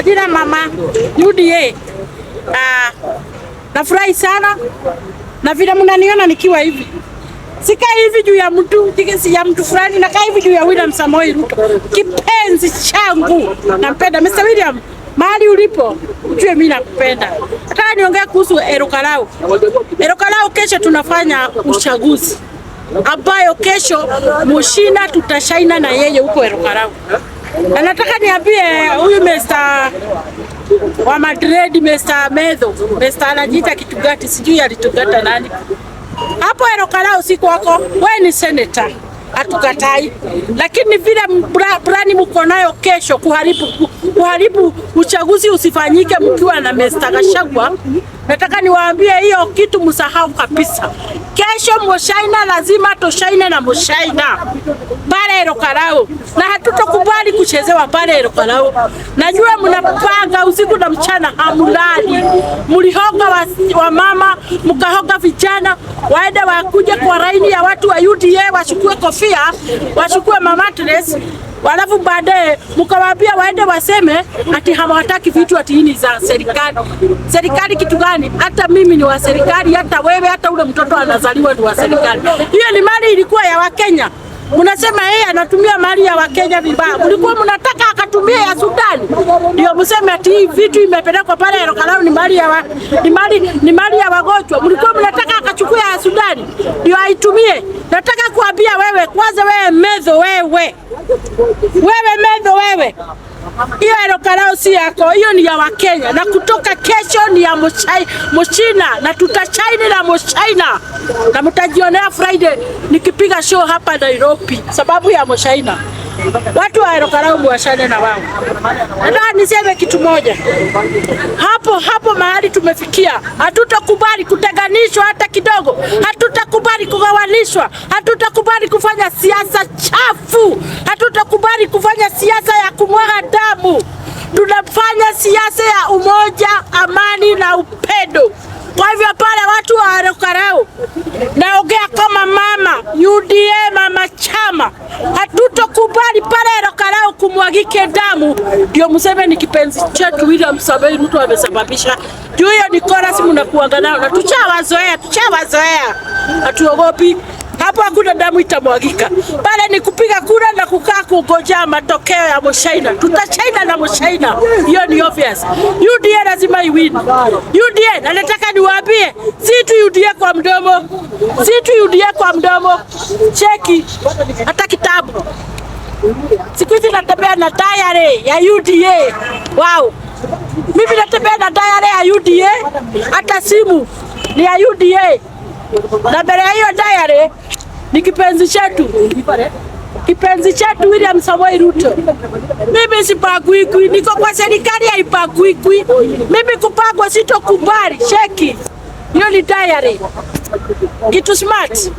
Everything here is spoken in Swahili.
Jina mama UDA. Nafurahi sana na vile mnaniona nikiwa hivi. Sika hivi juu ya mtu fulani, na hivi juu ya William Samoei Ruto. Kipenzi changu. Nampenda Mr. William. Mahali ulipo, ujue mimi nakupenda. Nataka niongee kuhusu Erokarau. Erokarau kesho tunafanya uchaguzi. Ambayo kesho Mushina tutashaina na yeye huko Erokarau. Na nataka niambie huyu Mr. wa Madrid, Mr. Medho, Mr. anajiita kitu gati, sijui alitugata nani. Hapo Erokarau siku wako, wewe ni senator, hatukatai. Lakini vile plani mko nayo kesho kuharibu uchaguzi usifanyike mkiwa na Mr. Gachagua, nataka niwaambie hiyo kitu msahau kabisa. Kesho Mushaina lazima toshaina na Mushaina pale Erokarau, na hatutakubali kuchezewa pale Erokarau. Najua mnapanga usiku na mchana hamulali. Mlihoga wa mama, mkahoga vijana, waende wakuje kwa raini ya watu wa UDA, wachukue kofia, wachukue mamatres, walafu baadaye mkawaambia waende waseme ati hawataki vitu ati hini za serikali. Serikali kitu gani? Hata mimi ni wa serikali, hata wewe, hata ule mtoto anazaliwa ni wa serikali. Hiyo ni mali ilikuwa ya Wakenya. Mnasema yeye anatumia mali ya Wakenya vibaya. Mlikuwa mnataka akatumia ya Sudan. Ndio mseme ati hii vitu imepelekwa pale Erokarau ni mali ya wagonjwa. Mlikuwa mnataka akachukua ya Sudan ndio aitumie. Nataka kuambia wewe, kwanza wewe Medho, wewe Medho, wewe. Hiyo Erokarau si yako, hiyo ni ya Wakenya, na kutoka kesho ni ya Mushina, na tutachaini na Mushina, na mtajionea Friday nikipiga show hapa Nairobi sababu ya Mushina. Watu wa Erokarau muashane na wao. Nataka niseme kitu moja. Hapo mahali tumefikia, hatutakubali kutenganishwa hata kidogo. Hatutakubali kugawanishwa. Hatutakubali kufanya siasa chafu. Hatutakubali kufanya siasa ya kumwaga damu. Tunafanya siasa ya umoja, amani na upendo. Kwa hivyo pale watu wa Erokarau, naongea kama mama UDA, mama chama, hatutakubali pale Erokarau kumwagike damu. Ndio mseme ni kipenzi chetu William Samoei Ruto amesababisha. Juu hiyo ni chorus mnakuanga nao, na tuchawazoea. Hatuogopi. Hapo hakuna damu itamwagika. Pale ni kupiga kura na kukaa kungoja matokeo ya Mushaina. Tutachaina na Mushaina. Hiyo ni obvious. UDA lazima iwin. UDA, na nataka niwaambie, si tu UDA kwa mdomo. Si tu UDA kwa mdomo. Cheki hata kitabu. Siku hizi natembea na diary ya UDA. Wow. Mimi natembea na diary ya UDA. Hata simu ni ya UDA. Na mbele ya hiyo diary ni kipenzi chetu. Kipenzi chetu William Samoei Ruto. Mimi sipagui, niko kwa serikali haipagui. Mimi kupagwa sitokubali. Cheki. Hiyo ni diary. Kitu smart.